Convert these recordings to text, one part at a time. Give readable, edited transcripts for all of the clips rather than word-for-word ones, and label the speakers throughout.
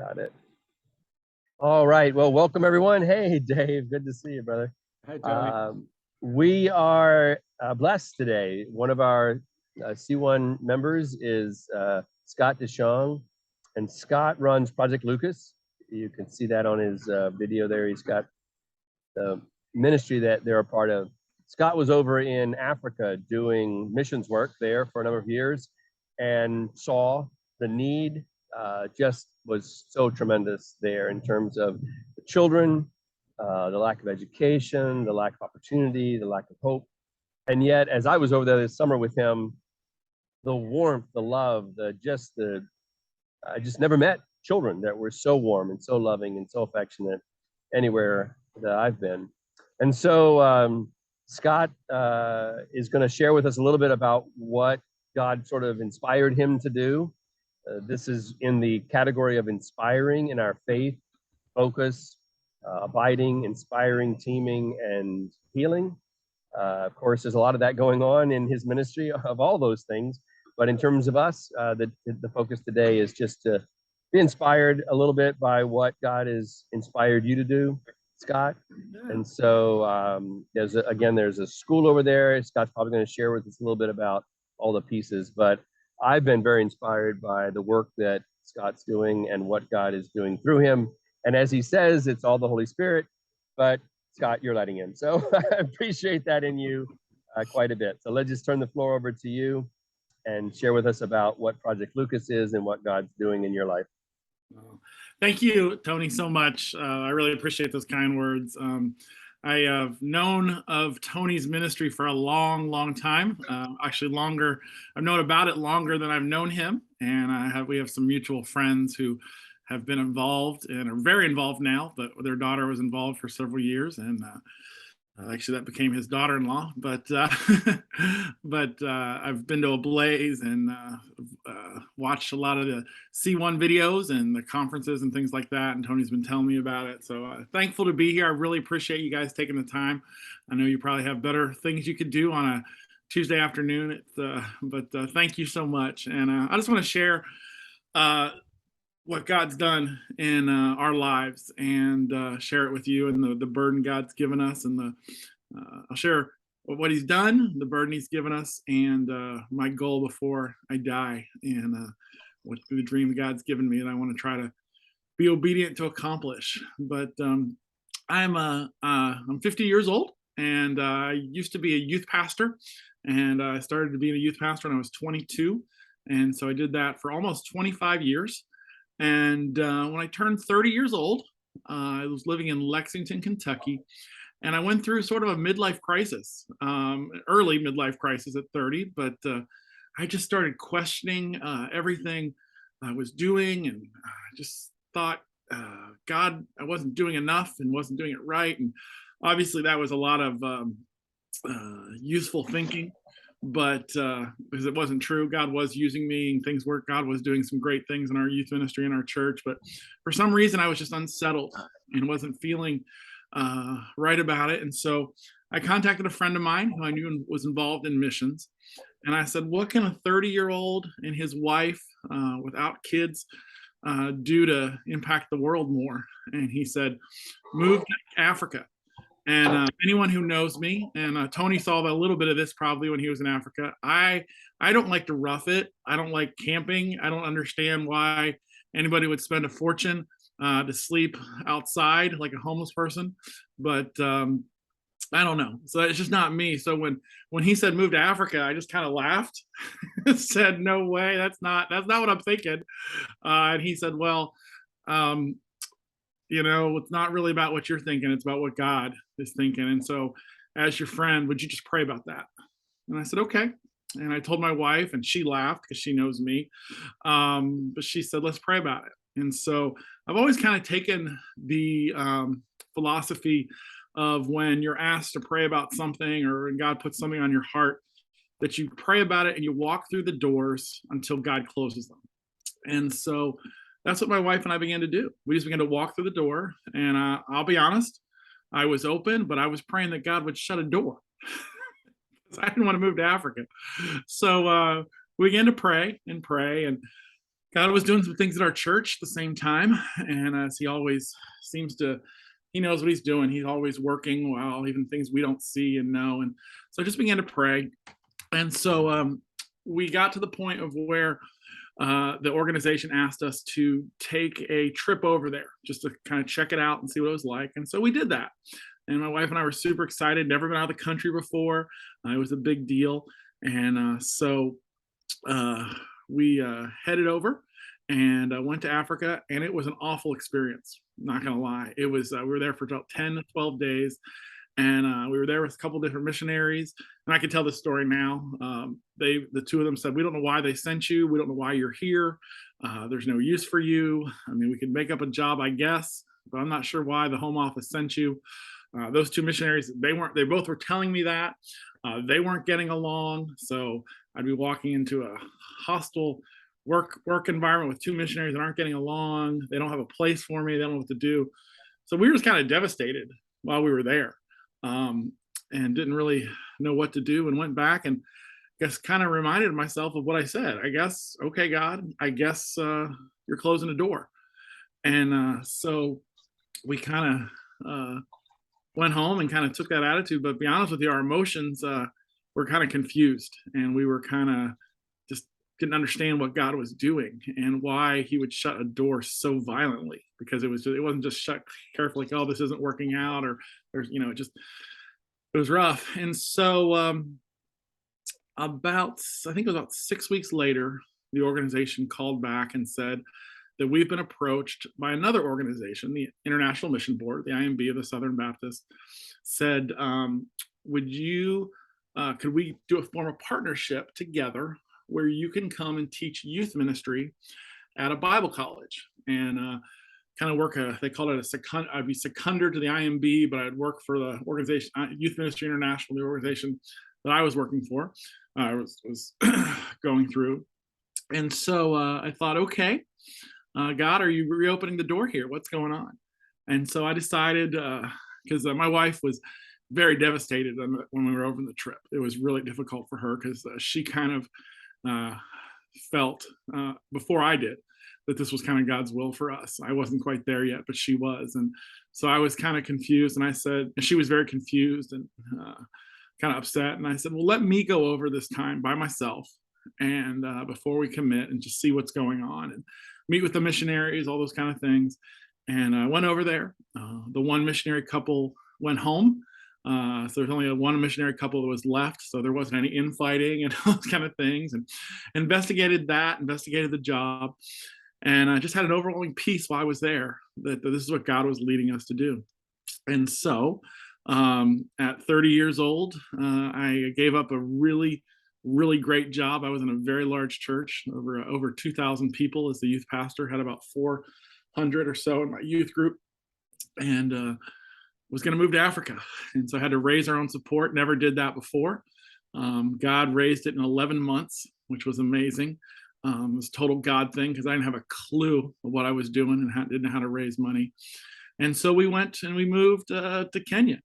Speaker 1: Got it. All right. Well, welcome everyone. Hey, Dave. Good to see you, brother.
Speaker 2: Hi, Tony.
Speaker 1: We are blessed today. One of our C1 members is Scott Dishong, and Scott runs Project Lucas. You can see that on his video there. He's got the ministry that they're a part of. Scott was over in Africa doing missions work there for a number of years and saw the need just was so tremendous there in terms of the children, the lack of education, the lack of opportunity, the lack of hope. And yet, as I was over there this summer with him, the warmth, the love, I just never met children that were so warm and so loving and so affectionate anywhere that I've been. And so Scott is going to share with us a little bit about what God sort of inspired him to do. This is in the category of inspiring in our faith, focus, abiding, inspiring, teaming, and healing. Of course, there's a lot of that going on in his ministry of all those things. But in terms of us, the focus today is just to be inspired a little bit by what God has inspired you to do, Scott. And so there's a school over there. Scott's probably going to share with us a little bit about all the pieces. But I've been very inspired by the work that Scott's doing and what God is doing through him. And as he says, it's all the Holy Spirit. But Scott, you're letting him. So I appreciate that in you quite a bit. So let's just turn the floor over to you and share with us about what Project Lucas is and what God's doing in your life.
Speaker 2: Thank you, Tony, so much. I really appreciate those kind words. I have known of Tony's ministry for a long, long time. Actually, longer. I've known about it longer than I've known him, and we have some mutual friends who have been involved and are very involved now. But their daughter was involved for several years, and actually, that became his daughter-in-law. But I've been to a Blaze and watched a lot of the C1 videos and the conferences and things like that. And Tony's been telling me about it. So thankful to be here. I really appreciate you guys taking the time. I know you probably have better things you could do on a Tuesday afternoon. But thank you so much. And I just want to share what God's done in our lives and share it with you and the burden God's given us. And I'll share what he's done, the burden he's given us, and my goal before I die, and what the dream God's given me that I want to try to be obedient to accomplish. But I'm 50 years old, and I used to be a youth pastor, and I started to be a youth pastor when I was 22. And so I did that for almost 25 years. And when I turned 30 years old, I was living in Lexington, Kentucky, and I went through sort of a midlife crisis, early midlife crisis at 30, but I just started questioning everything I was doing, and I just thought, God, I wasn't doing enough and wasn't doing it right. And obviously that was a lot of useful thinking. But because it wasn't true, God was using me and things worked. God was doing some great things in our youth ministry and our church. But for some reason, I was just unsettled and wasn't feeling right about it. And so I contacted a friend of mine who I knew was involved in missions. And I said, what can a 30-year-old and his wife without kids do to impact the world more? And he said, move to Africa. And anyone who knows me, and Tony saw a little bit of this probably when he was in Africa, I don't like to rough it. I don't like camping. I don't understand why anybody would spend a fortune to sleep outside like a homeless person. But I don't know. So it's just not me. So when he said move to Africa, I just kind of laughed, said, no way, that's not what I'm thinking. And he said, well, it's not really about what you're thinking. It's about what God is thinking. And so as your friend, would you just pray about that? And I said, okay. And I told my wife, and she laughed because she knows me. But she said, let's pray about it. And so I've always kind of taken the philosophy of when you're asked to pray about something or God puts something on your heart, that you pray about it and you walk through the doors until God closes them. And so that's what my wife and I began to do. We just began to walk through the door. And I'll be honest, I was open, but I was praying that God would shut a door. I didn't want to move to Africa. So we began to pray. And God was doing some things at our church at the same time, and as he always seems to, he knows what he's doing. He's always working, while even things we don't see and know. And so I just began to pray, and so we got to the point of where the organization asked us to take a trip over there just to kind of check it out and see what it was like. And so we did that. And my wife and I were super excited. Never been out of the country before. It was a big deal. And so uh, we headed over and went to Africa, and it was an awful experience. Not gonna lie, it was. We were there for about 10 to 12 days, and we were there with a couple different missionaries. And I can tell this story now. The two of them said, "We don't know why they sent you. We don't know why you're here. There's no use for you. I mean, we could make up a job, I guess, but I'm not sure why the Home Office sent you." Those two missionaries, they weren't. They both were telling me that they weren't getting along. So I'd be walking into a hostile work environment with two missionaries that aren't getting along. They don't have a place for me. They don't know what to do. So we were just kind of devastated while we were there, um, and didn't really know what to do. And went back and guess kind of reminded myself of what I said. I guess, okay, God, I guess you're closing the door. And so we kind of went home and kind of took that attitude. But to be honest with you, our emotions were kind of confused, and we were kind of just didn't understand what God was doing and why He would shut a door so violently, because it wasn't just shut carefully, like, oh, this isn't working out, or there's, it was rough. And so about, I think it was about 6 weeks later, the organization called back and said that we've been approached by another organization, the International Mission Board, the IMB of the Southern Baptist, said, would you, could we form a partnership together where you can come and teach youth ministry at a Bible college, and kind of work they called it a second, I'd be seconder to the IMB, but I'd work for the organization, Youth Ministry International, the organization that I was working for, I was going through. And so I thought, okay, God, are you reopening the door here? What's going on? And so I decided, because my wife was very devastated when we were over the trip. It was really difficult for her because she kind of felt before I did that this was kind of God's will for us. I wasn't quite there yet, but she was. And so I was kind of confused. And I said, and she was very confused and kind of upset. And I said, well, let me go over this time by myself, and before we commit, and just see what's going on and meet with the missionaries, all those kind of things. And I went over there. The one missionary couple went home. So there's only one missionary couple that was left. So there wasn't any infighting and those kind of things. And investigated the job. And I just had an overwhelming peace while I was there that this is what God was leading us to do. And so at 30 years old, I gave up a really, really great job. I was in a very large church, over 2,000 people as the youth pastor, had about 400 or so in my youth group, and was going to move to Africa. And so I had to raise our own support. Never did that before. God raised it in 11 months, which was amazing. It was a total God thing because I didn't have a clue of what I was doing and didn't know how to raise money. And so we went and we moved to Kenya.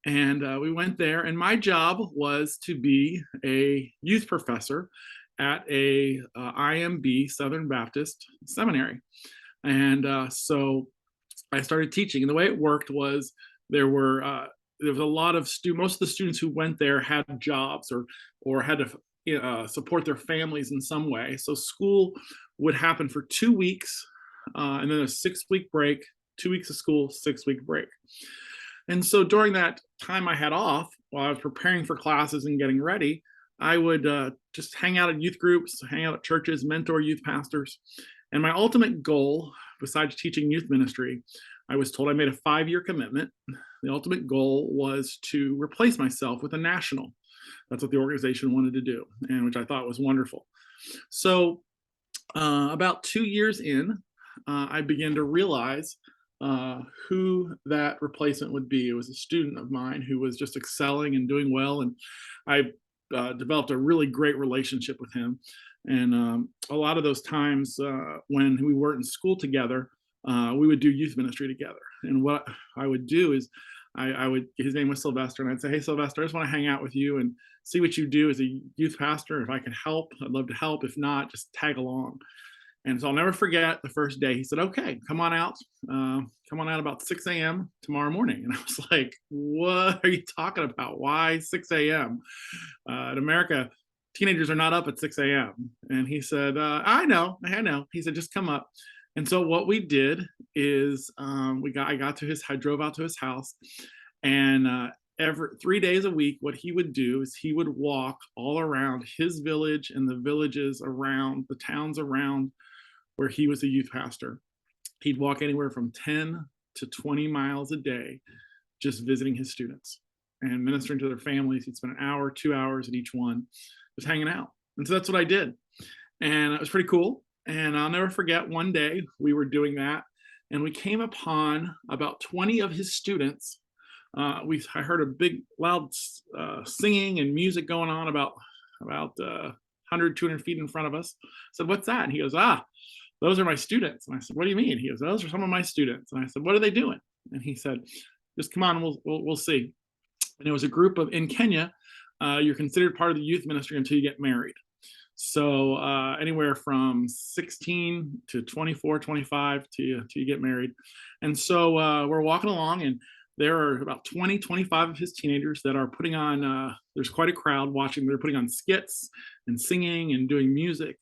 Speaker 2: And we went there, and my job was to be a youth professor at a IMB Southern Baptist seminary. And so I started teaching. And the way it worked was there was a lot of most of the students who went there had jobs or had to support their families in some way. So school would happen for 2 weeks, and then a 6-week break, 2 weeks of school, 6-week break. And so during that time I had off, while I was preparing for classes and getting ready, I would just hang out at youth groups, hang out at churches, mentor youth pastors. And my ultimate goal, besides teaching youth ministry, I was told I made a 5-year commitment. The ultimate goal was to replace myself with a national. That's what the organization wanted to do, and which I thought was wonderful. So about 2 years in, I began to realize who that replacement would be. It was a student of mine who was just excelling and doing well, and I developed a really great relationship with him. And a lot of those times when we weren't in school together, we would do youth ministry together. And what I would do is I would, his name was Sylvester, and I'd say, hey, Sylvester, I just want to hang out with you and see what you do as a youth pastor. If I can help, I'd love to help. If not, just tag along. And so I'll never forget the first day. He said, "Okay, come on out about 6 a.m. tomorrow morning." And I was like, "What are you talking about? Why 6 a.m.? In America, teenagers are not up at 6 a.m." And he said, "I know, I know." He said, "Just come up." And so what we did is I drove out to his house, and every 3 days a week, what he would do is he would walk all around his village and the villages around the towns around where he was a youth pastor. He'd walk anywhere from 10 to 20 miles a day just visiting his students and ministering to their families. He'd spend an hour, 2 hours at each one, just hanging out. And so that's what I did. And it was pretty cool. And I'll never forget one day we were doing that, and we came upon about 20 of his students. I heard a big, loud singing and music going on about 100, 200 feet in front of us. I said, "What's that?" And he goes, "Those are my students." And I said, "What do you mean?" He goes, "Those are some of my students." And I said, "What are they doing?" And he said, "Just come on, we'll see." And it was a group of in Kenya. You're considered part of the youth ministry until you get married. So anywhere from 16 to 24, 25 till you get married. And so we're walking along, and there are about 20, 25 of his teenagers that are putting on, there's quite a crowd watching. They're putting on skits and singing and doing music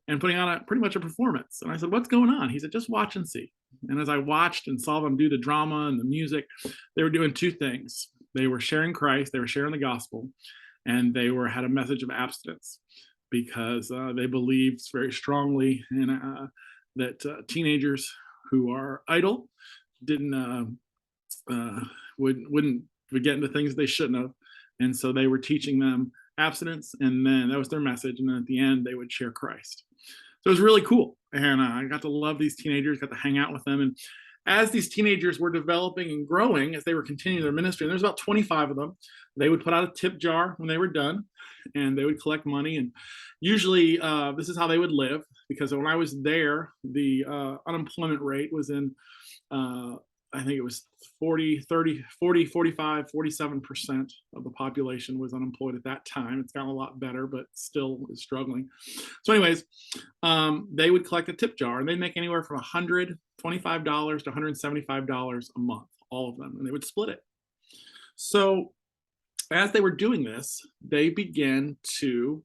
Speaker 2: and putting on pretty much a performance. And I said, "What's going on?" He said, "Just watch and see." And as I watched and saw them do the drama and the music, they were doing two things. They were sharing Christ, they were sharing the gospel, and they had a message of abstinence, because they believed very strongly in that teenagers who are idle didn't wouldn't would get into things they shouldn't have. And so they were teaching them abstinence, and then that was their message. And then at the end, they would share Christ. So it was really cool. And I got to love these teenagers, got to hang out with them. And as these teenagers were developing and growing, as they were continuing their ministry, and there's about 25 of them, they would put out a tip jar when they were done, and they would collect money. And usually this is how they would live, because when I was there, the unemployment rate was in I think it was 47% of the population was unemployed at that time. It's gotten a lot better, but still is struggling. So anyways, they would collect a tip jar, and they'd make anywhere from $125 to $175 a month, all of them, and they would split it. So as they were doing this, they began to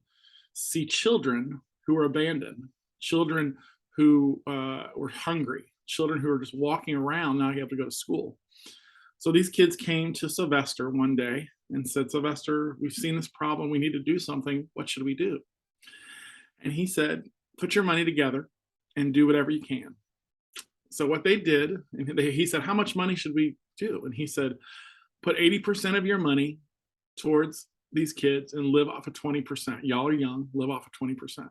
Speaker 2: see children who were abandoned, children who were hungry, children who were just walking around. Now you have to go to school. So these kids came to Sylvester one day and said, "Sylvester, we've seen this problem. We need to do something. What should we do?" And he said, "Put your money together and do whatever you can." So what they did, and he said, "How much money should we do?" And he said, "Put 80% of your money towards these kids and live off of 20%. Y'all are young, live off of 20%.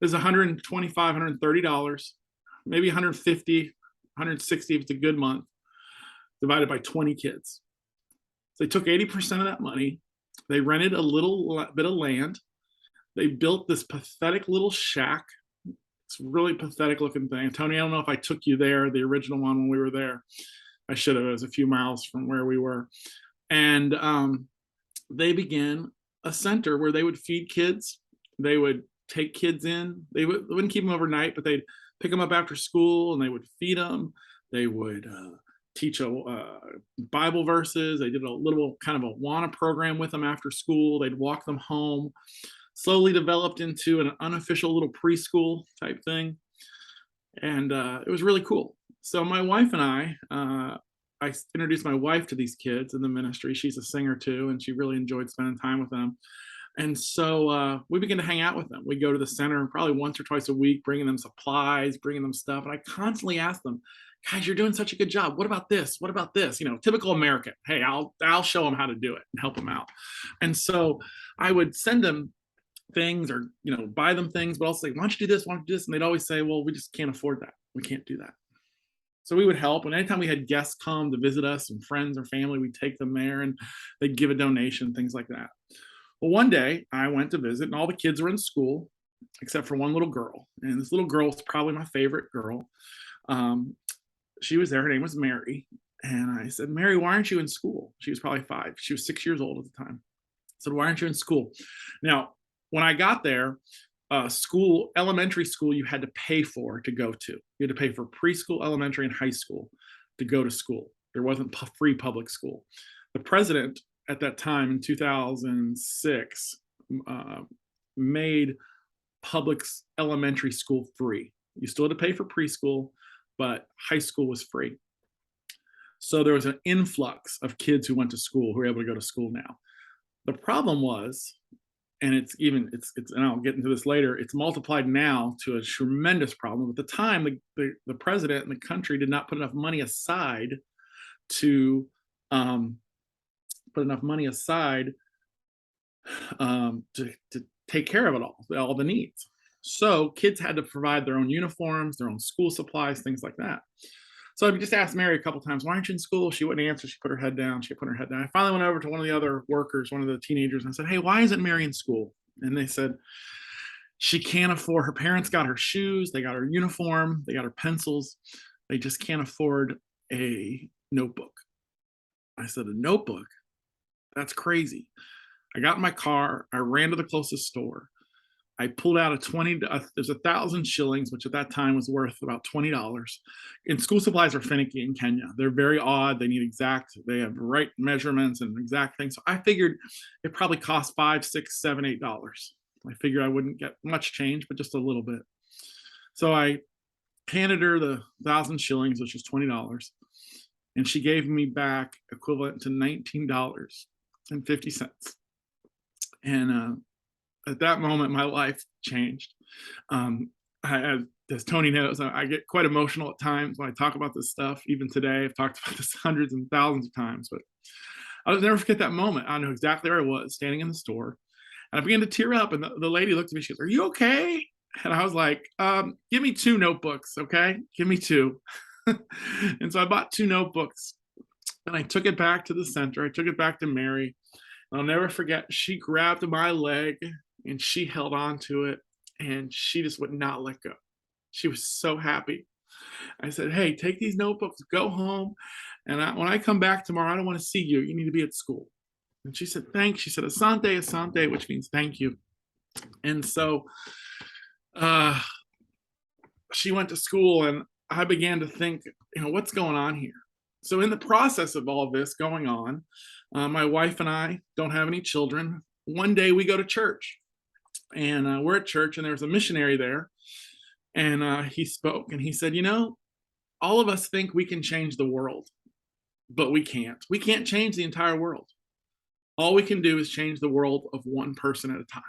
Speaker 2: There's $125, $130, maybe 150, 160 if it's a good month, divided by 20 kids." So they took 80% of that money. They rented a little bit of land. They built this pathetic little shack. It's a really pathetic looking thing. Tony, I don't know if I took you there, the original one when we were there. I should have. It was a few miles from where we were. And they began a center where they would feed kids. They would take kids in. They wouldn't keep them overnight, but they'd pick them up after school, and they would feed them. They would teach Bible verses. They did a little kind of a WANA program with them after school. They'd walk them home. Slowly developed into an unofficial little preschool type thing. And it was really cool. So my wife and I introduced my wife to these kids in the ministry. She's a singer too, and she really enjoyed spending time with them. And so we began to hang out with them. We go to the center probably once or twice a week, bringing them supplies, bringing them stuff. And I constantly ask them, "Guys, you're doing such a good job. What about this? What about this?" You know, typical American. Hey, I'll show them how to do it and help them out. And so I would send them things, or buy them things, but also say, "Why don't you do this? Why don't you do this?" And they'd always say, "Well, we just can't afford that. We can't do that." So we would help. And anytime we had guests come to visit us, and friends or family, we'd take them there, and they'd give a donation, things like that. Well, one day I went to visit, and all the kids were in school except for one little girl. And this little girl was probably my favorite girl. She was there. Her name was Mary. And I said, "Mary, why aren't you in school?" She was probably 5. She was 6 years old at the time. I said, "Why aren't you in school?" Now, when I got there, school, elementary school, you had to pay for to go to. You had to pay for preschool, elementary, and high school to go to school. There wasn't free public school. The president at that time in 2006 uh, made public elementary school free. You still had to pay for preschool, but high school was free. So there was an influx of kids who went to school who were able to go to school now. The problem was, and and I'll get into this later, it's multiplied now to a tremendous problem. At the time, the president and the country did not put enough money aside to um, put enough money aside to take care of it all the needs. So kids had to provide their own uniforms, their own school supplies, things like that. So I just asked Mary a couple times, why aren't you in school? She wouldn't answer. She put her head down. She put her head down. I finally went over to one of the other workers, one of the teenagers, and I said, hey, why isn't Mary in school? And they said, she can't afford, her parents got her shoes, they got her uniform, they got her pencils. They just can't afford a notebook. I said, a notebook? That's crazy. I got in my car. I ran to the closest store. I pulled out there's 1,000 shillings, which at that time was worth about $20. And school supplies are finicky in Kenya. They're very odd. They have right measurements and exact things. So I figured it probably cost $5, $6, $7, $8. I figured I wouldn't get much change, but just a little bit. So I handed her the 1,000 shillings, which is $20. And she gave me back equivalent to $19.50. And at that moment, my life changed. As Tony knows, I get quite emotional at times when I talk about this stuff. Even today, I've talked about this hundreds and thousands of times, but I'll never forget that moment. I know exactly where I was, standing in the store, and I began to tear up. And the lady looked at me. She goes, "Are you okay?" And I was like, "Give me 2 notebooks, okay? Give me 2." And so I bought 2 notebooks, and I took it back to the center. I took it back to Mary. I'll never forget. She grabbed my leg and she held on to it, and she just would not let go. She was so happy. I said, hey, take these notebooks, go home. And when I come back tomorrow, I don't want to see you. You need to be at school. And she said, thanks. She said, asante, asante, which means thank you. And so uh, she went to school, and I began to think, what's going on here? So in the process of all of this going on, my wife and I don't have any children. One day we go to church, and we're at church, and there was a missionary there, and he spoke, and he said, all of us think we can change the world, but we can't. We can't change the entire world. All we can do is change the world of one person at a time.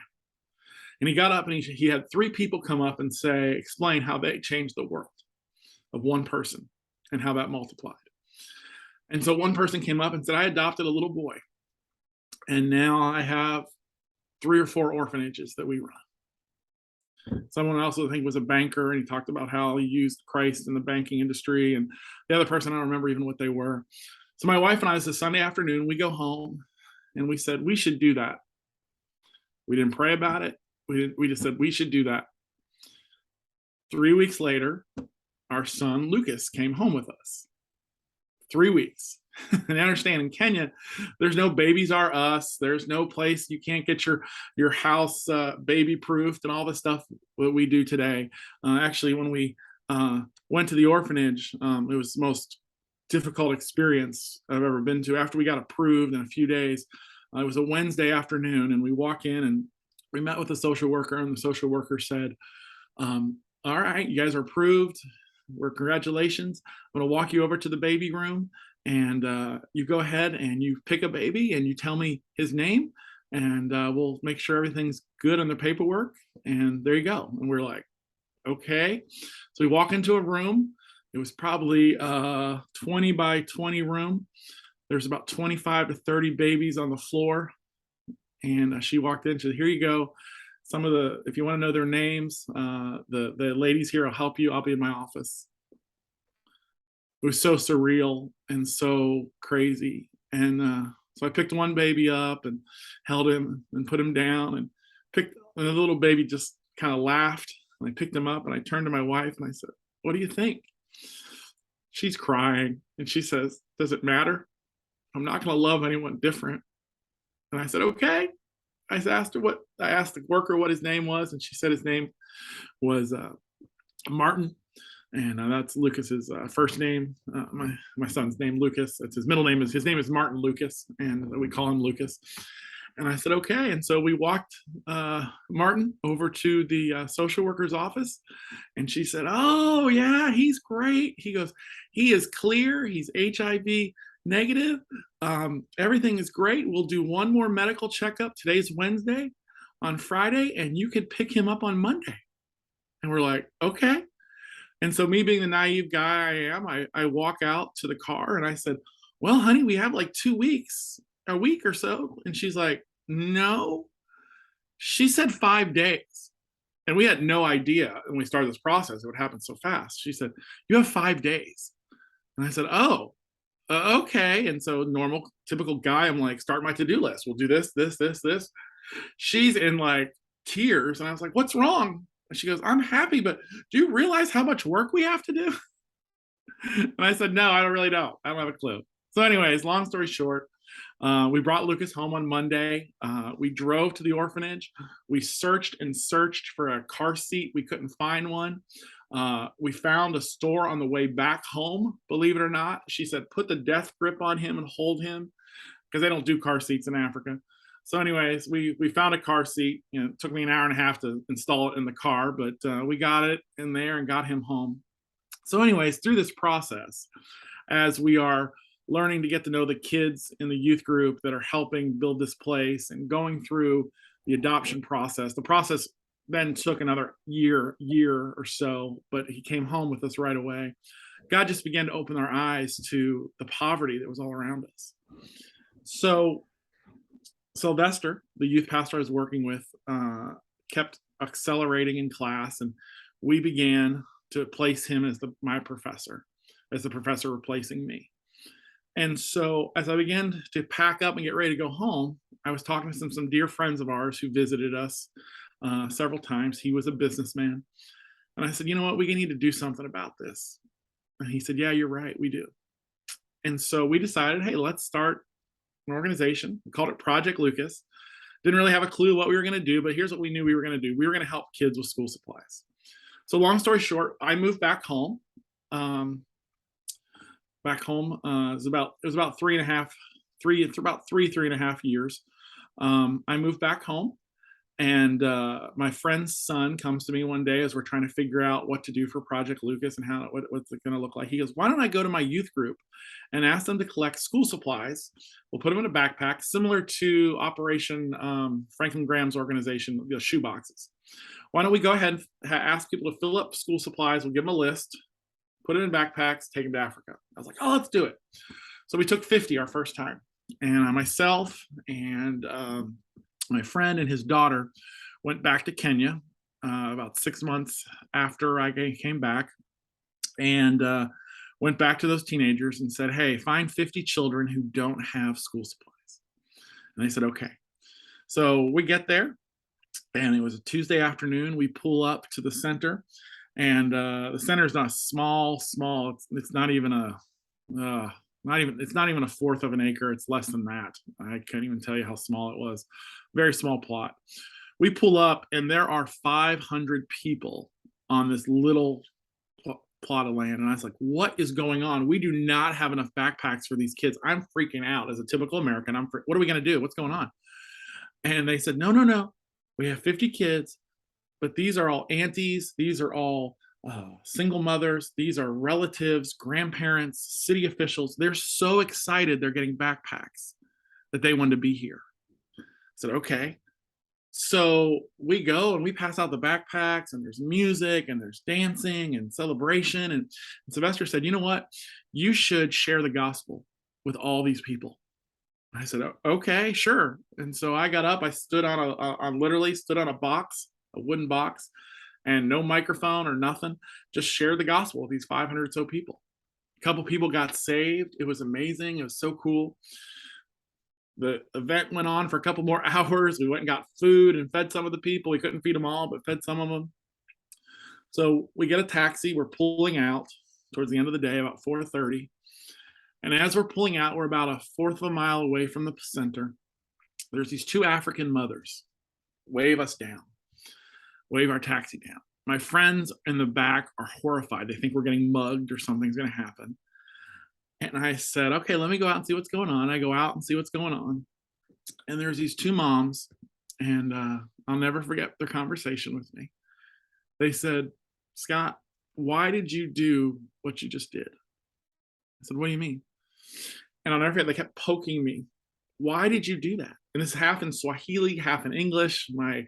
Speaker 2: And he got up, and he had 3 people come up and explain how they changed the world of one person and how that multiplied. And so one person came up and said, I adopted a little boy, and now I have 3 or 4 orphanages that we run. Someone else, I think, was a banker, and he talked about how he used Christ in the banking industry. And the other person, I don't remember even what they were. So my wife and I, this Sunday afternoon, we go home, and we said, we should do that. We didn't pray about it. We just said, we should do that. 3 weeks later, our son, Lucas, came home with us. 3 weeks. And I understand in Kenya, there's no Babies R Us. There's no place you can't get your house baby proofed and all the stuff that we do today. Actually, when we went to the orphanage, it was the most difficult experience I've ever been to. After we got approved in a few days, it was a Wednesday afternoon, and we walk in and we met with a social worker, and the social worker said, all right, you guys are approved. Congratulations. I'm going to walk you over to the baby room, and you go ahead and you pick a baby and you tell me his name, and we'll make sure everything's good on the paperwork. And there you go. And we're like, okay. So we walk into a room. It was probably a 20 by 20 room. There's about 25 to 30 babies on the floor. And she walked in. She said, here you go. If you want to know their names, the ladies here will help you. I'll be in my office. It was so surreal and so crazy. And so I picked one baby up and held him and put him down, and the little baby just kind of laughed. And I picked him up, and I turned to my wife and I said, what do you think? She's crying, and she says, does it matter? I'm not going to love anyone different. And I said, okay. I asked the worker what his name was, and she said his name was Martin, and that's Lucas's first name. My son's name Lucas. That's his middle name. His name is Martin Lucas, and we call him Lucas. And I said, okay. And so we walked Martin over to the social worker's office, and she said, oh yeah, he's great. He goes, he is clear. He's HIV negative. Everything is great. We'll do one more medical checkup. Today's Wednesday. On Friday, and you could pick him up on Monday. And we're like, okay. And so me being the naive guy I am, I walk out to the car and I said, well, honey, we have like 2 weeks, a week or so. And she's like, no. She said 5 days. And we had no idea when we started this process, it would happen so fast. She said, you have 5 days. And I said, oh, okay. And so normal, typical guy, I'm like, start my to-do list. We'll do this, this, this, this. She's in like tears. And I was like, what's wrong? And she goes, I'm happy, but do you realize how much work we have to do? And I said, no, I don't really know. I don't have a clue. So anyways, long story short, we brought Lucas home on Monday. We drove to the orphanage. We searched and searched for a car seat. We couldn't find one. We found a store on the way back home, believe it or not. She said, put the death grip on him and hold him, because they don't do car seats in Africa. So anyways, we found a car seat. You know, it took me an hour and a half to install it in the car, but we got it in there and got him home. So anyways, through this process, as we are learning to get to know the kids in the youth group that are helping build this place and going through the adoption process, the process then took another year or so, but he came home with us right away. God just began to open our eyes to the poverty that was all around us. So Sylvester, the youth pastor I was working with, kept accelerating in class, and we began to place him as my professor, as the professor replacing me. And so as I began to pack up and get ready to go home, I was talking to some dear friends of ours who visited us several times. He was a businessman. And I said, you know what, we need to do something about this. And he said, yeah, you're right, we do. And so we decided, hey, let's start an organization. We called it Project Lucas. Didn't really have a clue what we were going to do, but here's what we knew we were going to do. We were going to help kids with school supplies. So long story short, I moved back home. It was about three and a half years. I moved back home, and my friend's son comes to me one day as we're trying to figure out what to do for Project Lucas and what's it going to look like. He goes, why don't I go to my youth group and ask them to collect school supplies? We'll put them in a backpack, similar to Operation Franklin Graham's organization, the shoe boxes. Why don't we go ahead and ask people to fill up school supplies? We'll give them a list, put it in backpacks, take them to Africa. I was like, oh, let's do it. So we took 50 our first time. And myself and my friend and his daughter went back to Kenya about 6 months after I came back, and went back to those teenagers and said, hey, find 50 children who don't have school supplies. And they said, okay. So we get there, and it was a Tuesday afternoon. We pull up to the center, and the center is not small. It's not even a fourth of an acre. It's less than that. I can't even tell you how small it was. Very small plot. We pull up, and there are 500 people on this little plot of land. And I was like, what is going on? We do not have enough backpacks for these kids. I'm freaking out as a typical American. What are we going to do? What's going on? And they said, no. We have 50 kids, but these are all aunties. These are all single mothers. These are relatives, grandparents, city officials. They're so excited they're getting backpacks that they wanted to be here. I said, okay. So we go and we pass out the backpacks, and there's music and there's dancing and celebration. And Sylvester said, you know what? You should share the gospel with all these people. I said, okay, sure. And so I got up, I stood literally stood on a box, a wooden box, and no microphone or nothing, just shared the gospel with these 500 or so people. A couple people got saved. It was amazing. It was so cool. The event went on for a couple more hours. We went and got food and fed some of the people. We couldn't feed them all, but fed some of them. So we get a taxi. We're pulling out towards the end of the day, about 4:30. And as we're pulling out, we're about a fourth of a mile away from the center. There's these two African mothers, wave us down, wave our taxi down. My friends in the back are horrified. They think we're getting mugged or something's going to happen. And I said, okay, let me go out and see what's going on. I go out and see what's going on. And there's these two moms, and I'll never forget their conversation with me. They said, Scott, why did you do what you just did? I said, what do you mean? And I'll never forget, they kept poking me. Why did you do that? And this is half in Swahili, half in English. My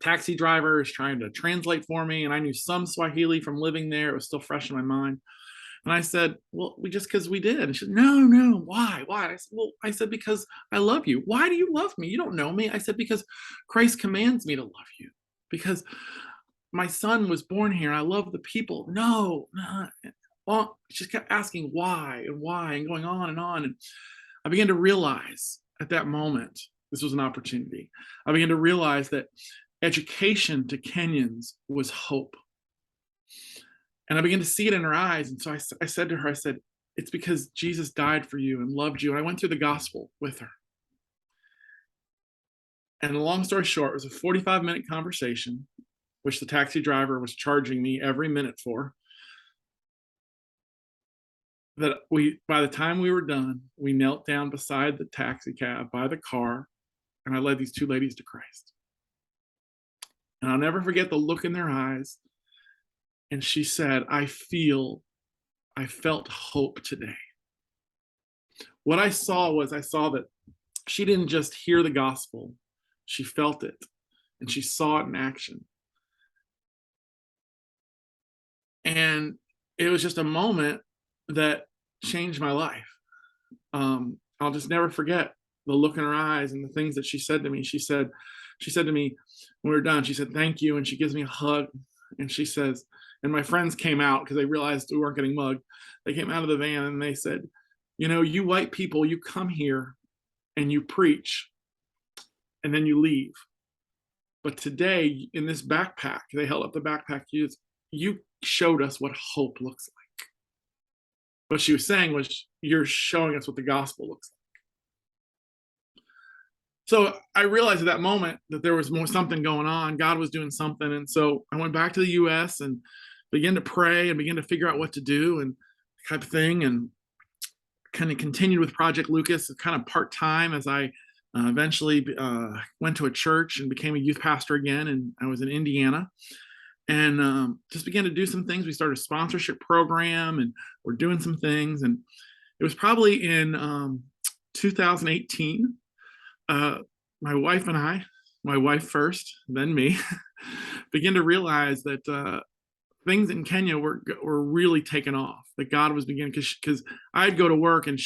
Speaker 2: taxi driver is trying to translate for me, and I knew some Swahili from living there. It was still fresh in my mind. And I said, well, because we did. And she said, no, why? I said, because I love you. Why do you love me? You don't know me. I said, because Christ commands me to love you. Because my son was born here. I love the people. No. Well, she just kept asking why and going on and on. And I began to realize at that moment, this was an opportunity. I began to realize that education to Kenyans was hope. And I began to see it in her eyes. And so I said to her, I said, it's because Jesus died for you and loved you. And I went through the gospel with her. And long story short, it was a 45-minute conversation, which the taxi driver was charging me every minute for. That by the time we were done, we knelt down beside the taxi cab by the car, and I led these two ladies to Christ. And I'll never forget the look in their eyes. And she said, I felt hope today. What I saw that she didn't just hear the gospel, she felt it, and she saw it in action. And it was just a moment that changed my life. I'll just never forget the look in her eyes and the things that she said to me. She said to me when we were done, she said, thank you. And she gives me a hug. And she says, and my friends came out because they realized we weren't getting mugged. They came out of the van and they said, you know, you white people, you come here and you preach and then you leave. But today in this backpack, they held up the backpack, you showed us what hope looks like. What she was saying was, you're showing us what the gospel looks like. So I realized at that moment that there was something going on. God was doing something. And so I went back to the US and began to pray and began to figure out what to do and type of thing. And kind of continued with Project Lucas kind of part-time as I eventually went to a church and became a youth pastor again. And I was in Indiana. And just began to do some things. We started a sponsorship program and we're doing some things. And it was probably in 2018, my wife and I, my wife first, then me, began to realize that things in Kenya were really taking off, that God was beginning, because I'd go to work and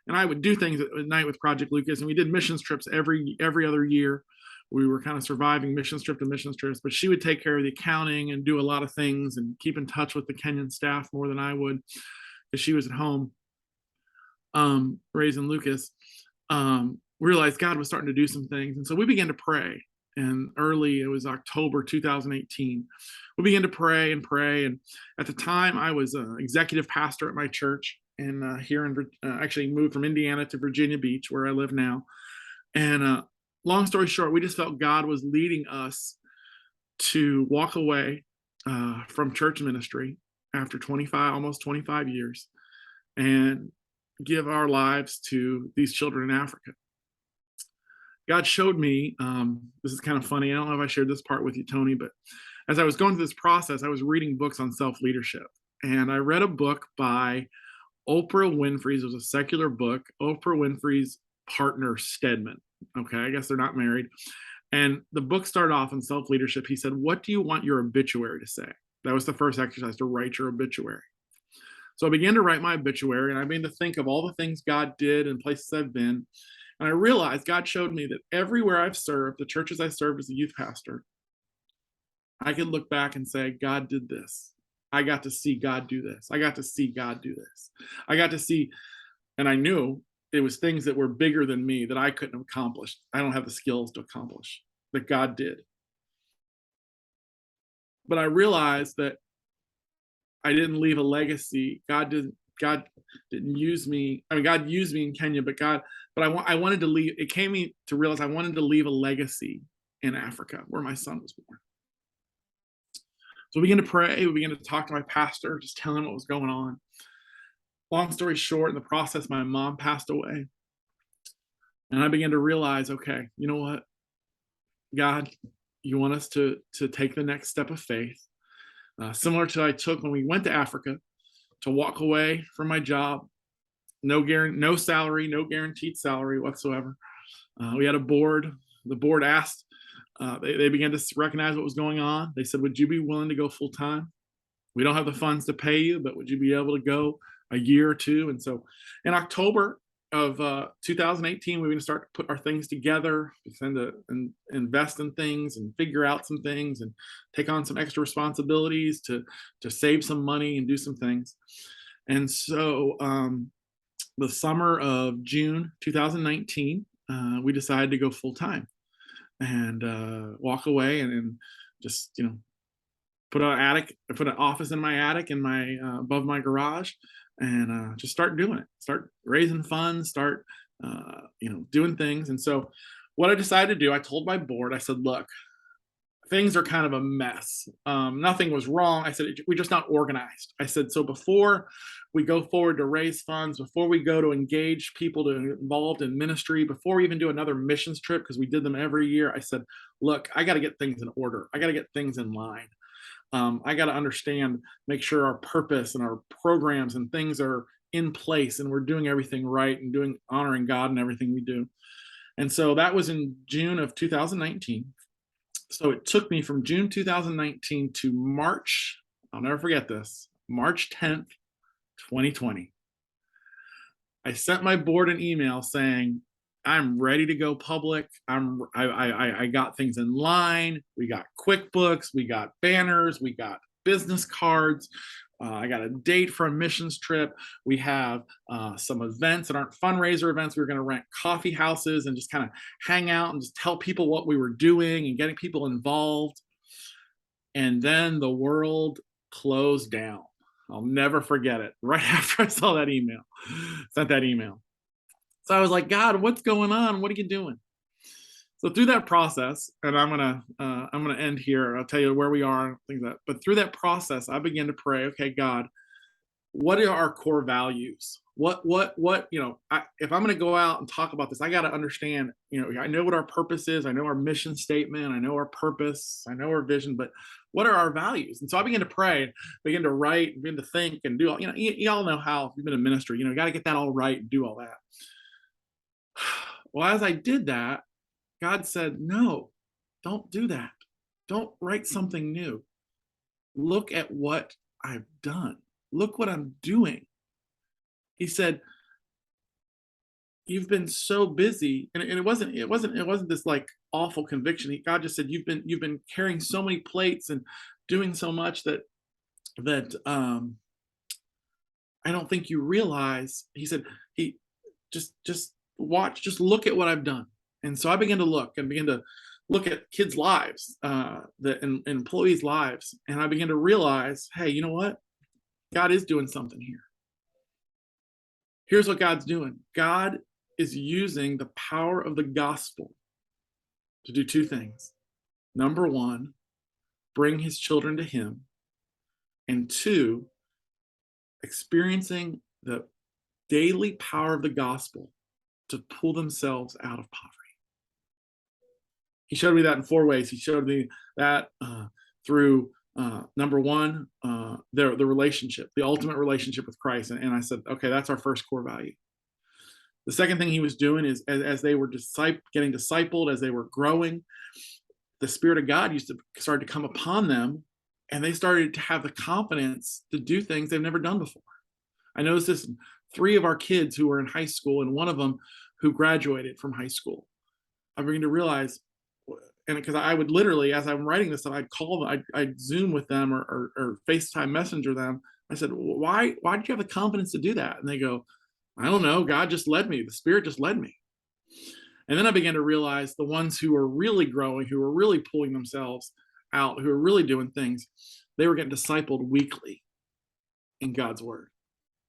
Speaker 2: I would do things at night with Project Lucas, and we did missions trips every other year. We were kind of surviving missions trip to missions trips, but she would take care of the accounting and do a lot of things and keep in touch with the Kenyan staff more than I would, because she was at home raising Lucas. Realized God was starting to do some things. And so we began to pray. And it was October 2018. We began to pray. And at the time, I was an executive pastor at my church, and here actually moved from Indiana to Virginia Beach, where I live now. And long story short, we just felt God was leading us to walk away from church ministry after almost 25 years and give our lives to these children in Africa. God showed me, this is kind of funny. I don't know if I shared this part with you, Tony, but as I was going through this process, I was reading books on self-leadership. And I read a book by Oprah Winfrey. It was a secular book. Oprah Winfrey's partner, Stedman. Okay, I guess they're not married. And the book started off in self-leadership. He said, what do you want your obituary to say? That was the first exercise, to write your obituary. So I began to write my obituary, and I began to think of all the things God did and places I've been. And I realized God showed me that everywhere I've served, the churches I served as a youth pastor, I could look back and say, God did this. I got to see God do this. I got to see God do this. I got to see, and I knew it was things that were bigger than me that I couldn't have accomplished. I don't have the skills to accomplish, that God did. But I realized that I didn't leave a legacy. God didn't God didn't use me. I mean, God used me in Kenya, but I wanted to leave. It came me to realize I wanted to leave a legacy in Africa where my son was born. So we began to pray. We began to talk to my pastor, just telling him what was going on. Long story short, in the process, my mom passed away. And I began to realize, okay, you know what? God, you want us to take the next step of faith, similar to I took when we went to Africa, to walk away from my job, no salary, no guaranteed salary whatsoever. We had a board. The board asked, they began to recognize what was going on. They said, would you be willing to go full time? We don't have the funds to pay you, but would you be able to go a year or two? And so in October of 2018, we're going to start to put our things together, begin to invest in things and figure out some things and take on some extra responsibilities to save some money and do some things. And so the summer of June 2019, we decided to go full time and walk away and just, put an office in my attic in my above my garage, and just start doing it, start raising funds, start doing things. And so what I decided to do, I told my board, I said, look, things are kind of a mess. Nothing was wrong. I said, we're just not organized. I said, so before we go forward to raise funds, before we go to engage people to get involved in ministry, before we even do another missions trip, because we did them every year, I said, look, I got to get things in order. I got to get things in line. I got to understand, make sure our purpose and our programs and things are in place and we're doing everything right and honoring God in everything we do. And so that was in June of 2019. So it took me from June 2019 to March, I'll never forget this, March 10th, 2020. I sent my board an email saying, I'm ready to go public. I got things in line. We got QuickBooks, we got banners, we got business cards. I got a date for a missions trip. We have some events that aren't fundraiser events. We were going to rent coffee houses and just kind of hang out and just tell people what we were doing and getting people involved. And then the world closed down. I'll never forget it. Right after I sent that email. So I was like, God, what's going on? What are you doing? So through that process, and I'm gonna end here. I'll tell you where we are, things like that. But through that process, I began to pray. Okay, God, what are our core values? If I'm gonna go out and talk about this, I got to understand. I know what our purpose is. I know our mission statement. I know our purpose. I know our vision. But what are our values? And so I began to pray, begin to write, begin to think, and do all. You all know how you've been in ministry. You got to get that all right and do all that. Well, as I did that, God said, no, don't do that. Don't write something new. Look at what I've done. Look what I'm doing. He said, you've been so busy, and it wasn't this like awful conviction. God just said, you've been carrying so many plates and doing so much that I don't think you realize. He said, just watch, just look at what I've done. And so I began to look at kids' lives, the employees' lives, and I began to realize, hey, you know what? God is doing something here. Here's what God's doing. God is using the power of the gospel to do two things. Number one, bring his children to him. And two, experiencing the daily power of the gospel to pull themselves out of poverty. He showed me that in four ways. He showed me that through number one, the relationship, the ultimate relationship with Christ. And I said, okay, that's our first core value. The second thing he was doing is as they were getting discipled, as they were growing, the Spirit of God started to come upon them, and they started to have the confidence to do things they've never done before. I noticed this in 3 of our kids who were in high school, and one of them who graduated from high school. I began to realize, and because I would literally, as I'm writing this stuff, I'd call them, I'd Zoom with them or FaceTime Messenger them. I said, why did you have the confidence to do that? And they go, I don't know. God just led me. The Spirit just led me. And then I began to realize the ones who were really growing, who were really pulling themselves out, who were really doing things, they were getting discipled weekly in God's word.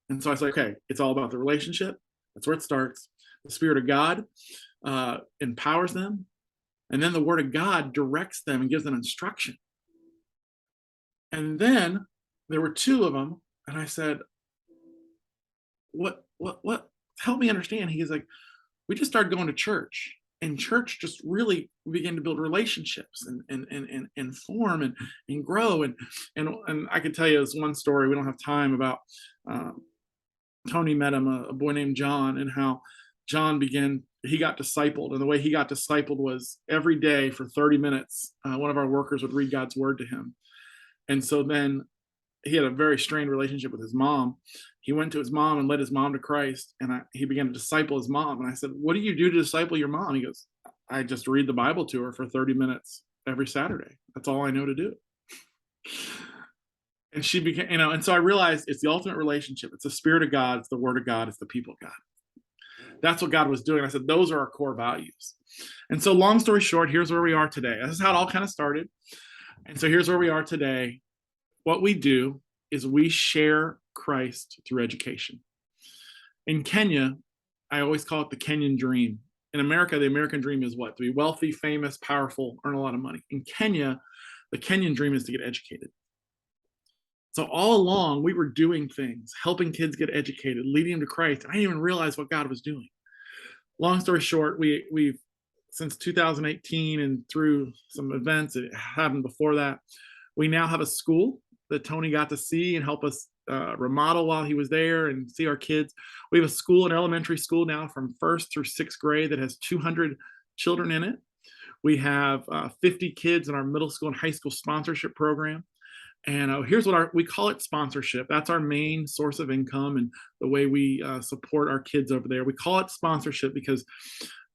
Speaker 2: And so I said, okay, it's all about the relationship. That's where it starts. The Spirit of God empowers them, and then the Word of God directs them and gives them instruction. And then there were two of them, and I said, what? Help me understand. He's like, we just started going to church, and church just really began to build relationships and form and grow. And I could tell you this one story. We don't have time about Tony met him, a boy named John, and how John he got discipled. And the way he got discipled was every day for 30 minutes, one of our workers would read God's word to him. And so then he had a very strained relationship with his mom. He went to his mom and led his mom to Christ, and he began to disciple his mom. And I said, "What do you do to disciple your mom?" He goes, "I just read the Bible to her for 30 minutes every Saturday. That's all I know to do." And she became, and so I realized it's the ultimate relationship. It's the Spirit of God, it's the Word of God, it's the people of God. That's what God was doing. I said, those are our core values. And so, long story short, here's where we are today. This is how it all kind of started. And so here's where we are today. What we do is we share Christ through education. In Kenya, I always call it the Kenyan dream. In America, the American dream is what? To be wealthy, famous, powerful, earn a lot of money. In Kenya, the Kenyan dream is to get educated. So all along, we were doing things, helping kids get educated, leading them to Christ. I didn't even realize what God was doing. Long story short, we've since 2018 and through some events that happened before that, we now have a school that Tony got to see and help us remodel while he was there and see our kids. We have a school, an elementary school now from first through sixth grade that has 200 children in it. We have 50 kids in our middle school and high school sponsorship program. And here's what we call it: sponsorship. That's our main source of income and the way we support our kids over there. We call it sponsorship because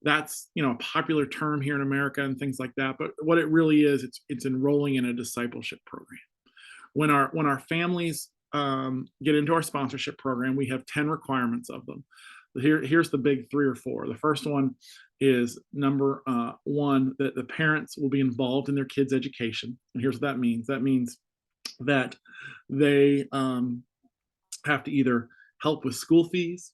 Speaker 2: that's a popular term here in America and things like that. But what it really is, it's enrolling in a discipleship program. When our families get into our sponsorship program, we have 10 requirements of them. Here's the big 3 or 4. The first one is number one, that the parents will be involved in their kids' education. And here's what that means. That means that they have to either help with school fees,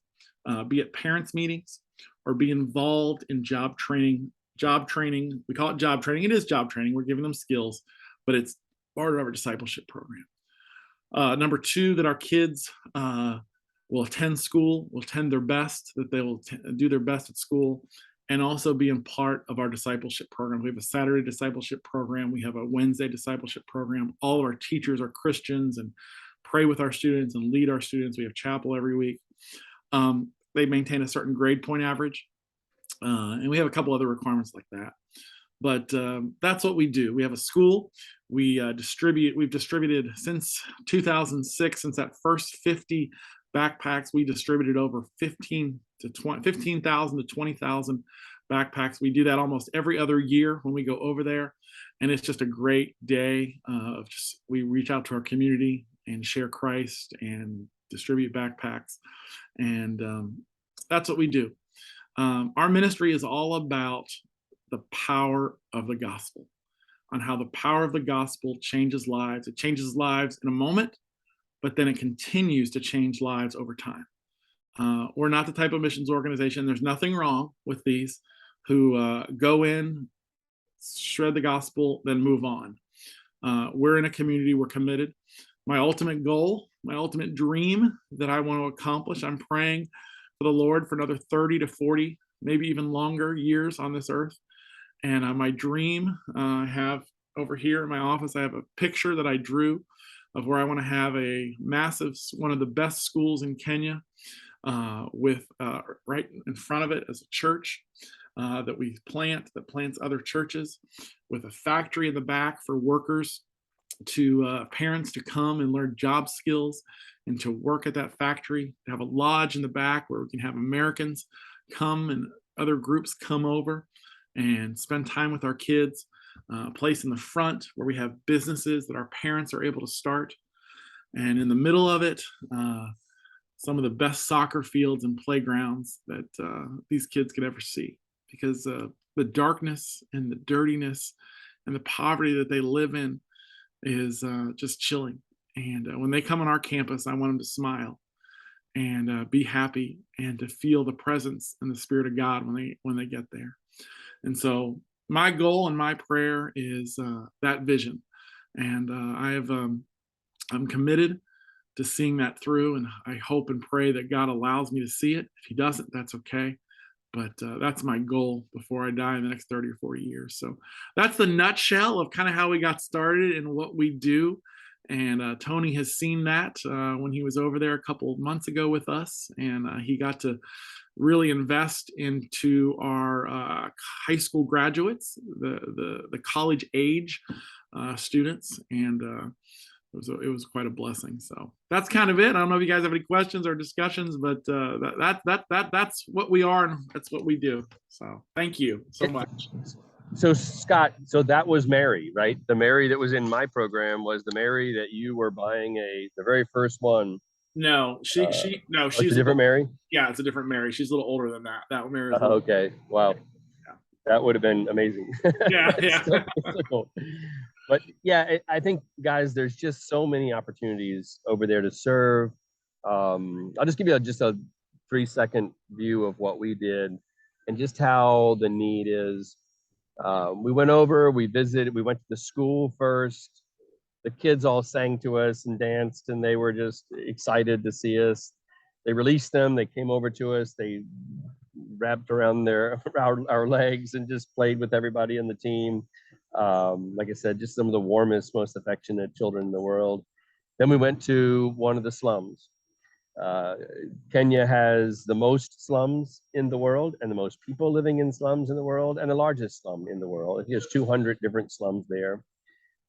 Speaker 2: be at parents' meetings, or be involved in job training. Job training, we call it job training. It is job training. We're giving them skills, but it's part of our discipleship program. Number 2, that our kids will attend school, will attend their best, that they will do their best at school, and also being part of our discipleship program. We have a Saturday discipleship program. We have a Wednesday discipleship program. All of our teachers are Christians and pray with our students and lead our students. We have chapel every week. They maintain a certain grade point average. And we have a couple other requirements like that. But that's what we do. We have a school. We've distributed since 2006, since that first 50 backpacks, we distributed over 15,000 to 20,000 backpacks. We do that almost every other year when we go over there. And it's just a great day of we reach out to our community and share Christ and distribute backpacks. And that's what we do. Our ministry is all about the power of the gospel, on how the power of the gospel changes lives. It changes lives in a moment, but then it continues to change lives over time. We're not the type of missions organization. There's nothing wrong with these who go in, shred the gospel, then move on. We're in a community, we're committed. My ultimate goal, my ultimate dream that I want to accomplish, I'm praying for the Lord for another 30 to 40, maybe even longer years on this earth. And my dream, I have over here in my office, I have a picture that I drew of where I want to have a massive, one of the best schools in Kenya, with right in front of it as a church that we that plants other churches, with a factory in the back for workers parents to come and learn job skills and to work at that factory, to have a lodge in the back where we can have Americans come and other groups come over and spend time with our kids, a place in the front where we have businesses that our parents are able to start. And in the middle of it, some of the best soccer fields and playgrounds that these kids could ever see, because the darkness and the dirtiness and the poverty that they live in is just chilling. And when they come on our campus, I want them to smile. and be happy and to feel the presence and the Spirit of God when they get there. And so my goal and my prayer is that vision, and I'm committed to seeing that through, and I hope and pray that God allows me to see it. If He doesn't, that's okay. But that's my goal before I die in the next 30 or 40 years. So that's the nutshell of kind of how we got started and what we do. And Tony has seen that when he was over there a couple of months ago with us, and he got to really invest into our high school graduates, the college age students, and it was quite a blessing. So that's kind of it. I don't know if you guys have any questions or discussions, but that's what we are and that's what we do. So thank you so much.
Speaker 1: So Scott, so that was Mary, right? The Mary that was in my program was the Mary that you were buying the very first one.
Speaker 2: No, no,
Speaker 1: It's a different Mary.
Speaker 2: Yeah, it's a different Mary. She's a little older than that. That Mary.
Speaker 1: Okay, wow, yeah. That would have been amazing.
Speaker 2: Yeah, yeah.
Speaker 1: Still cool. But yeah, I think, guys, there's just so many opportunities over there to serve. I'll just give you just a 3-second view of what we did and just how the need is. We went over, we visited, we went to the school first. The kids all sang to us and danced, and they were just excited to see us. They released them, they came over to us, they wrapped around our legs and just played with everybody in the team. Like I said, just some of the warmest, most affectionate children in the world. Then we went to one of the slums. Kenya has the most slums in the world and the most people living in slums in the world and the largest slum in the world. It has 200 different slums there.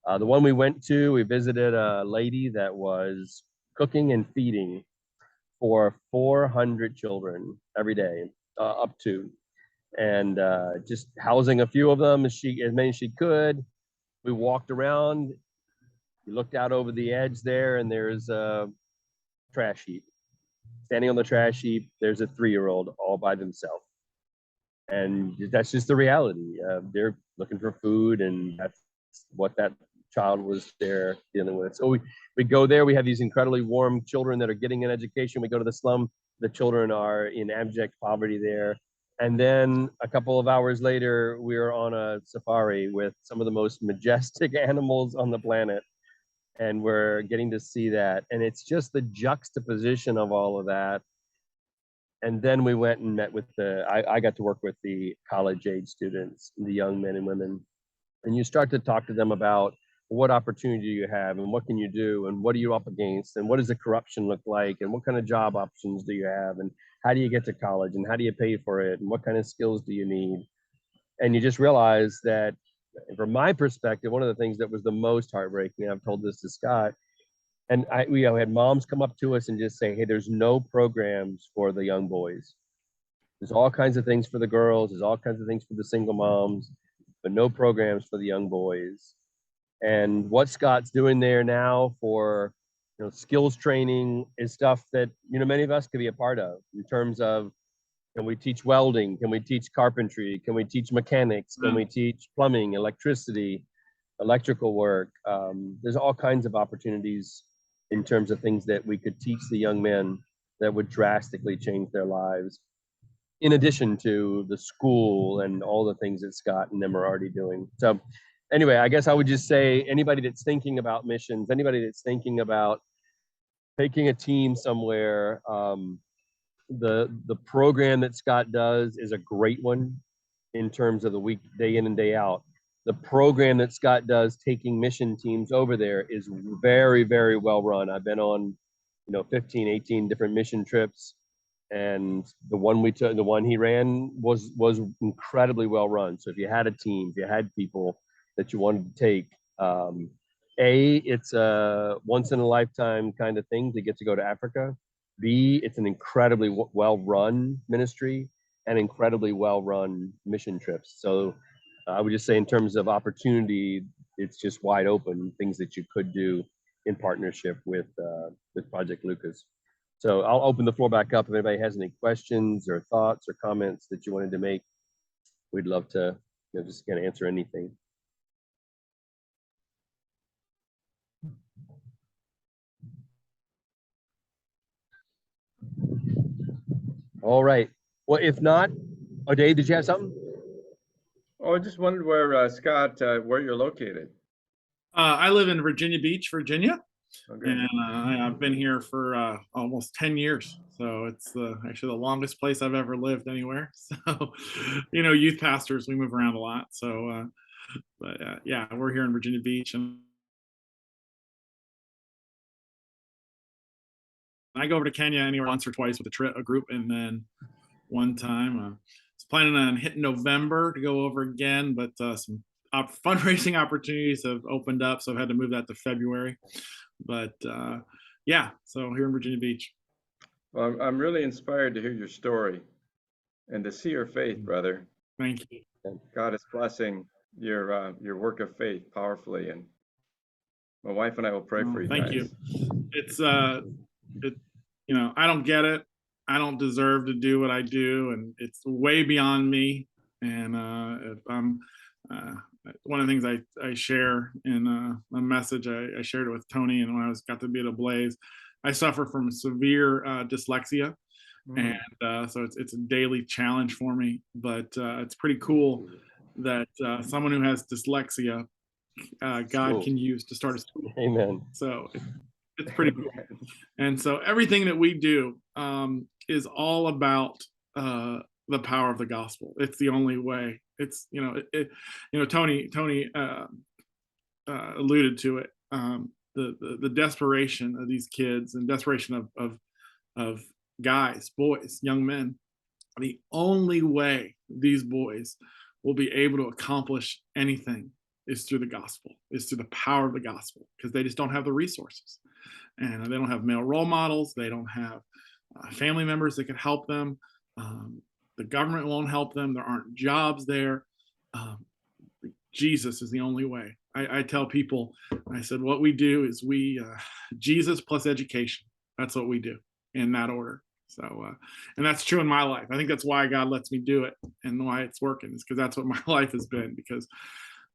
Speaker 1: The one we went to, we visited a lady that was cooking and feeding for 400 children every day, up to, and just housing a few of them as many as she could. We walked around. You looked out over the edge there, and there's a trash heap. Standing on the trash heap, there's a 3-year-old all by themselves, and that's just the reality. They're looking for food, and that's what that child was there dealing with. So we go there. We have these incredibly warm children that are getting an education. We go to the slum. The children are in abject poverty there. And then a couple of hours later, we were on a safari with some of the most majestic animals on the planet. And we're getting to see that. And it's just the juxtaposition of all of that. And then we went and met with I got to work with the college age students, the young men and women. And you start to talk to them about what opportunity do you have and what can you do and what are you up against and what does the corruption look like and what kind of job options do you have and how do you get to college and how do you pay for it and what kind of skills do you need. And you just realize that from my perspective, one of the things that was the most heartbreaking, I've told this to Scott, and we had moms come up to us and just say, hey, there's no programs for the young boys. There's all kinds of things for the girls, there's all kinds of things for the single moms, but no programs for the young boys. And what Scott's doing there now for skills training is stuff that many of us could be a part of in terms of, can we teach welding? Can we teach carpentry? Can we teach mechanics? Can we teach plumbing, electricity, electrical work? There's all kinds of opportunities in terms of things that we could teach the young men that would drastically change their lives, in addition to the school and all the things that Scott and them are already doing. So anyway, I guess I would just say anybody that's thinking about missions, anybody that's thinking about taking a team somewhere, the program that Scott does is a great one in terms of the week, day in and day out. The program that Scott does taking mission teams over there is very, very well run. I've been on, 15, 18 different mission trips. And the one he ran was incredibly well run. So if you had a team, if you had people that you wanted to take, it's a once in a lifetime kind of thing to get to go to Africa. B, it's an incredibly well run ministry and incredibly well run mission trips. So I would just say in terms of opportunity, it's just wide open, things that you could do in partnership with Project Lucas. So I'll open the floor back up. If anybody has any questions or thoughts or comments that you wanted to make, we'd love to just kind of answer anything. All right. Well, if not, oh, Dave, did you have something?
Speaker 3: Oh, I just wondered where, Scott, where you're located.
Speaker 2: I live in Virginia Beach, Virginia,
Speaker 3: Okay.
Speaker 2: and I've been here for almost 10 years. So it's actually the longest place I've ever lived anywhere. So, youth pastors, we move around a lot. So, but yeah, we're here in Virginia Beach, and I go over to Kenya anywhere once or twice with a group, and then one time I was planning on hitting November to go over again, but some fundraising opportunities have opened up, so I've had to move that to February. But yeah, so here in Virginia Beach.
Speaker 3: Well, I'm really inspired to hear your story and to see your faith, brother.
Speaker 2: Thank you.
Speaker 3: God is blessing your work of faith powerfully, and my wife and I will pray for you
Speaker 2: Thank
Speaker 3: guys.
Speaker 2: you. It's I don't get it. I don't deserve to do what I do, and it's way beyond me. And if I'm one of the things I share in a message, I shared it with Tony, and when I got to be at a Blaze, I suffer from severe dyslexia, and so it's a daily challenge for me. But it's pretty cool that someone who has dyslexia, God can use to start a school.
Speaker 1: Amen.
Speaker 2: So it's pretty cool. And so everything that we do is all about the power of the gospel. It's the only way. It's Tony alluded to it. The desperation of these kids and desperation of guys, boys, young men. The only way these boys will be able to accomplish anything is through the gospel, is through the power of the gospel, because they just don't have the resources, and they don't have male role models. They don't have family members that can help them. The government won't help them. There aren't jobs there. Jesus is the only way. I tell people, I said, what we do is Jesus plus education. That's what we do in that order. So, and that's true in my life. I think that's why God lets me do it, and why it's working is because that's what my life has been, because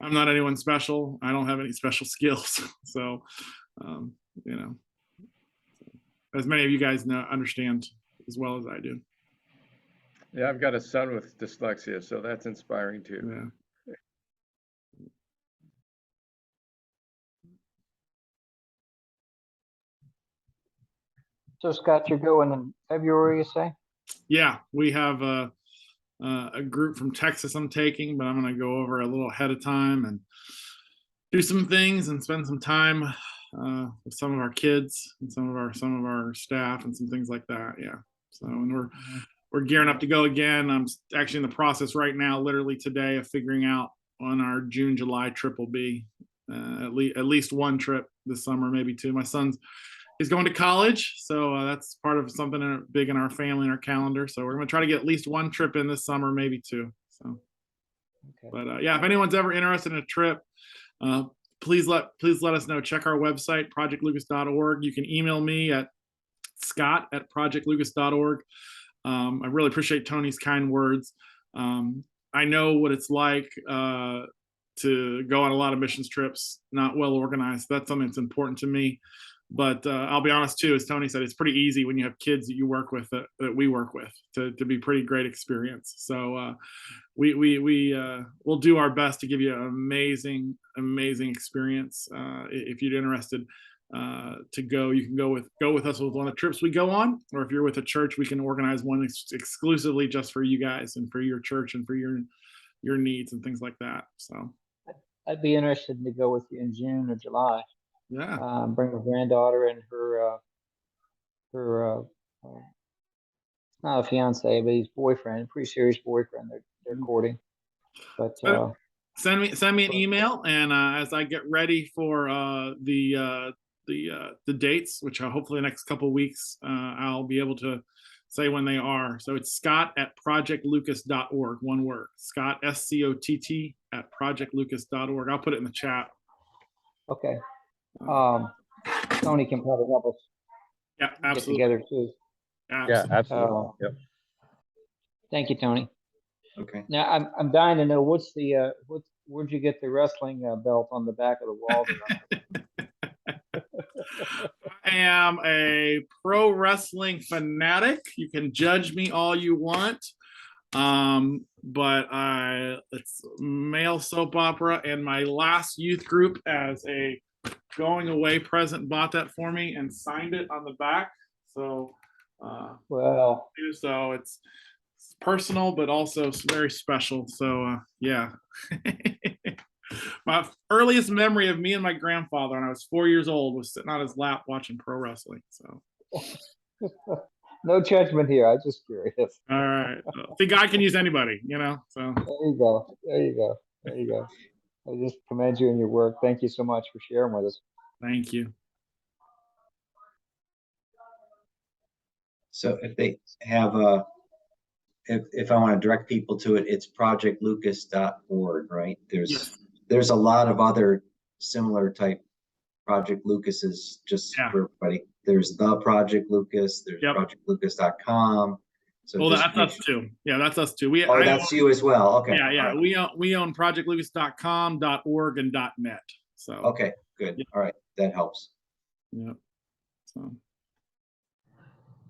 Speaker 2: I'm not anyone special. I don't have any special skills. So, as many of you guys understand as well as I do.
Speaker 3: Yeah, I've got a son with dyslexia, so that's inspiring too.
Speaker 2: Yeah.
Speaker 4: So Scott, you're going in February, you say?
Speaker 2: Yeah, we have a group from Texas I'm taking, but I'm going to go over a little ahead of time and do some things and spend some time with some of our kids and some of our staff and some things like that. Yeah. So, and we're gearing up to go again. I'm actually in the process right now, literally today, of figuring out when our June, July trip will be. At least one trip this summer, maybe two. My son's he's going to college, so that's part of something big in our family and our calendar. So we're going to try to get at least one trip in this summer, maybe two. So, okay. But yeah, if anyone's ever interested in a trip, please let us know. Check our website, projectlucas.org. You can email me at scott@projectlucas.org. I really appreciate Tony's kind words. I know what it's like to go on a lot of missions trips, not well organized. That's something that's important to me. But I'll be honest too, as Tony said, it's pretty easy when you have kids that you work with, that we work with, to be pretty great experience. So we'll do our best to give you an amazing experience. If you're interested to go, you can go with us with one of the trips we go on, or if you're with a church, we can organize one exclusively just for you guys and for your church and for your needs and things like that. So
Speaker 4: I'd be interested to go with you in June or July.
Speaker 2: Yeah.
Speaker 4: Bring a granddaughter and her not a fiance, but his boyfriend, pretty serious boyfriend. They're courting. But
Speaker 2: send me an email, and as I get ready for the dates, which are hopefully the next couple of weeks, I'll be able to say when they are. So it's scott@projectlucas.org, one word. Scott, SCOTT @projectlucas.org. I'll put it in the chat.
Speaker 4: Okay. Tony can probably help us.
Speaker 2: Yeah, absolutely.
Speaker 4: Get together too.
Speaker 1: Yeah, absolutely. Yep.
Speaker 4: Thank you, Tony.
Speaker 3: Okay.
Speaker 4: Now I'm dying to know where'd you get the wrestling belt on the back of the wall there?
Speaker 2: am a pro wrestling fanatic. You can judge me all you want. But it's male soap opera, and my last youth group as a going away present bought that for me and signed it on the back. So,
Speaker 4: Well,
Speaker 2: so it's personal, but also very special. So, yeah. My earliest memory of me and my grandfather when I was 4 years old was sitting on his lap watching pro wrestling. So,
Speaker 4: no judgment here. I'm just curious.
Speaker 2: all right. The guy can use anybody, you know, so.
Speaker 4: There you go. There you go. There you go. I just commend you in your work. Thank you so much for sharing with us.
Speaker 2: Thank you.
Speaker 5: So if they have if I want to direct people to it, it's projectlucas.org, right?
Speaker 2: Yes.
Speaker 5: There's a lot of other similar type Project Lucases, just
Speaker 2: Yeah.
Speaker 5: for everybody. There's the Project Lucas, there's
Speaker 2: Yep.
Speaker 5: projectlucas.com. So
Speaker 2: Well,
Speaker 5: just
Speaker 2: that's
Speaker 5: make
Speaker 2: us too. Yeah, that's us too.
Speaker 5: Oh, that's you as well. Okay.
Speaker 2: Yeah, yeah.
Speaker 5: All right.
Speaker 2: We own projectlucas.com, .org, and .net. So
Speaker 5: Okay, good.
Speaker 2: Yep.
Speaker 5: All right, that helps.
Speaker 2: yeah. So